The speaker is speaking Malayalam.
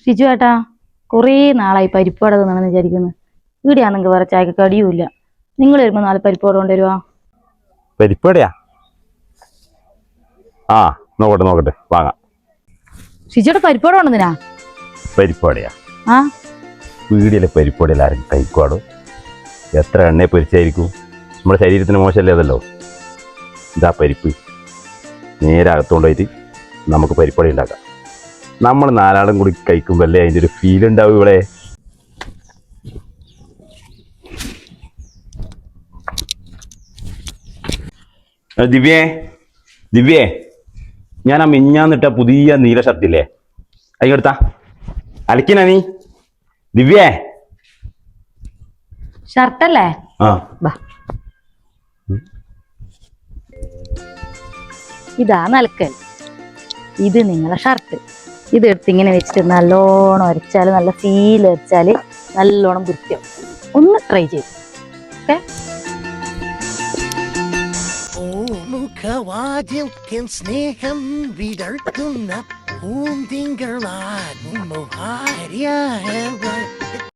ഷിജു ഏട്ടാ, കുറേ നാളായി പരിപ്പുവട തിന്നണമെന്ന് വിചാരിക്കുന്നു. ഇവിടെയാണെങ്കിൽ വേറെ ചായക്ക് കടിയുമില്ല. നിങ്ങൾ വരുമ്പോൾ 4 പരിപ്പുവട കൊണ്ടുവരുവാ. പരിപ്പുവടയാ? ആ, നോക്കട്ടെ വാങ്ങാം. ഷിജുയുടെ പരിപ്പുവട കൊണ്ടുവന്നിനാ? പരിപ്പുവടയാ? ആ, വീടിലെ പരിപ്പുവടയിൽ ആരും കഴിക്കുവാടോ? എത്ര എണ്ണയെ പൊരിച്ചായിരിക്കും? നമ്മുടെ ശരീരത്തിന് മോശമല്ലേ അതല്ലോ. ഇതാ പരിപ്പ്, നേരെ അകത്തുകൊണ്ടുപോയിട്ട് നമുക്ക് പരിപ്പുവട ഉണ്ടാക്കാം. നമ്മൾ 4 ആളും കൂടി കഴിക്കുമ്പോൾ അല്ലേ അതിൻ്റെ ഒരു ഫീൽ ഉണ്ടാവും ഇവിടെ. ദിവ്യേ, ഞാൻ ആ മിഞ്ഞാന്നിട്ട പുതിയ നീല ഷർട്ടില്ലേ, അതിനെടുത്താ അലക്കിനാ നീ? ദിവ്യേ, ഷർട്ടല്ലേ? ആ, ഇതാ നലക്കൽ. ഇത് നിങ്ങളെ ഷർട്ട്. ഇതെടുത്ത് ഇങ്ങനെ വെച്ചിട്ട് നല്ലോണം അരച്ചാൽ, നല്ല ഫീൽ അരച്ചാൽ നല്ലോണം വൃത്തിയാവും. ഒന്ന് ട്രൈ ചെയ്യും. ഓക്കെ? മുഖവാതിൽ സ്നേഹം വിടർത്തുന്ന പൂന്തിങ്കളാകും ഭാര്യ